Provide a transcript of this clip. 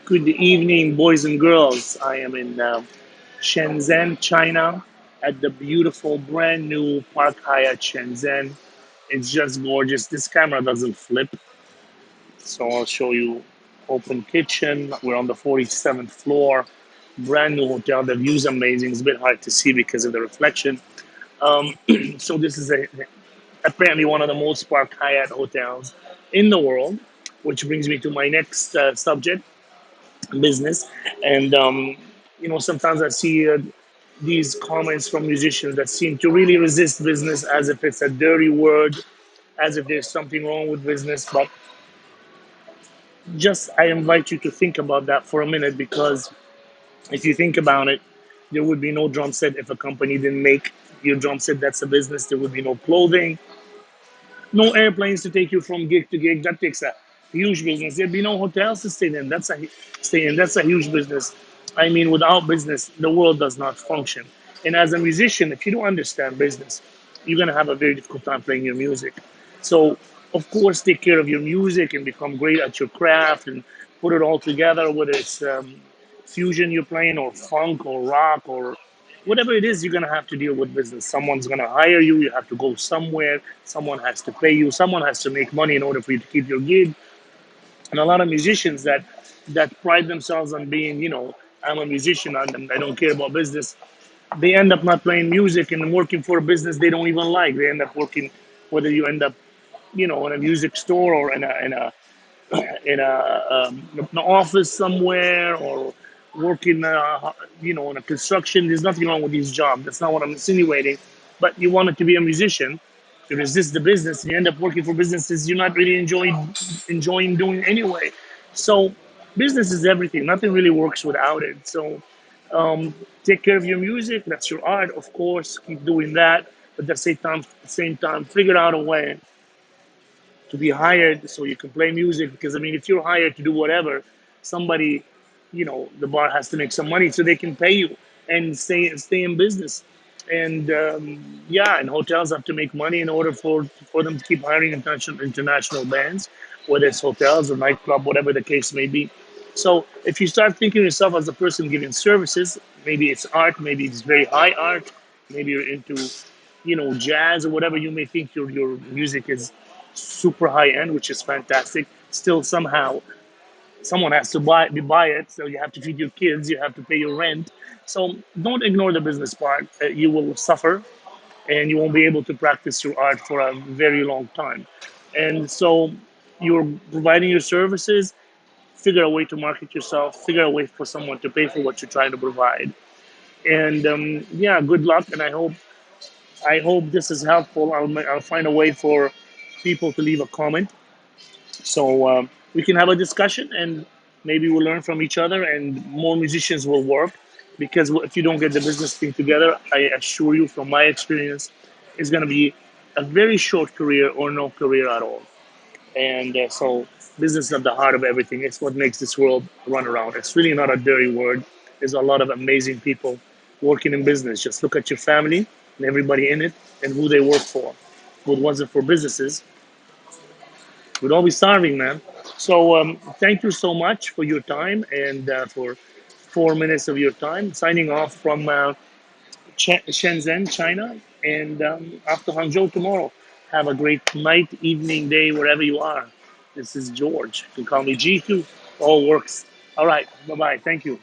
Good evening, boys and girls. I am in Shenzhen, China, at the beautiful brand new Park Hyatt Shenzhen. It's just gorgeous. This camera doesn't flip, so I'll show you. Open kitchen. We're on the 47th floor. Brand new hotel. The view's amazing. It's a bit hard to see because of the reflection. Um, so this is apparently one of the most Park Hyatt hotels in the world, which brings me to my next subject, business. And sometimes I see these comments from musicians that seem to really resist business as if it's a dirty word, as if there's something wrong with business. But just I invite you to think about that for a minute, because if you think about it, there would be no drum set if a company didn't make your drum set. That's a business. There would be no clothing, no airplanes to take you from gig to gig. That takes a huge business. There'd be no hotels to stay in. That's a huge business. I mean, without business, the world does not function. And as a musician, if you don't understand business, you're gonna have a very difficult time playing your music. So, of course, take care of your music and become great at your craft and put it all together. Whether it's fusion you're playing, or funk, or rock, or whatever it is, you're going to have to deal with business. Someone's going to hire you. You have to go somewhere. Someone has to pay you. Someone has to make money in order for you to keep your gig. And a lot of musicians that pride themselves on being, I'm a musician and I don't care about business. They end up not playing music and working for a business they don't even like. They end up working, whether you end up, in a music store, or in an office somewhere, or working, in a construction. There's nothing wrong with these jobs. That's not what I'm insinuating. But you wanted to be a musician, you resist the business, and you end up working for businesses you're not really enjoying doing anyway. So business is everything. Nothing really works without it. So take care of your music. That's your art, of course. Keep doing that. But at the same time, figure out a way to be hired so you can play music. Because I mean, if you're hired to do whatever, somebody, the bar has to make some money so they can pay you and stay in business. And yeah, and hotels have to make money in order for them to keep hiring international bands, whether it's hotels or nightclub, whatever the case may be. So if you start thinking of yourself as a person giving services, maybe it's art, maybe it's very high art, maybe you're into, jazz or whatever. You may think your music is super high end, which is fantastic. Still, somehow, someone has to buy it. So you have to feed your kids, you have to pay your rent. So don't ignore the business part. You will suffer, and you won't be able to practice your art for a very long time. And so you're providing your services. Figure a way to market yourself. Figure a way for someone to pay for what you're trying to provide. And yeah, good luck. And I hope this is helpful. I'll find a way for people to leave a comment, so we can have a discussion, and maybe we'll learn from each other, and more musicians will work. Because if you don't get the business thing together, I assure you from my experience, it's going to be a very short career or no career at all. And so business is at the heart of everything. It's what makes this world run around. It's really not a dirty word. There's a lot of amazing people working in business. Just look at your family and everybody in it and who they work for. If it wasn't for businesses, we'd all be starving, man. So thank you so much for your time, and for 4 minutes of your time. Signing off from Shenzhen, China, and after Hangzhou tomorrow. Have a great night, evening, day, wherever you are. This is George. You can call me G2. All works. All right. Bye bye. Thank you.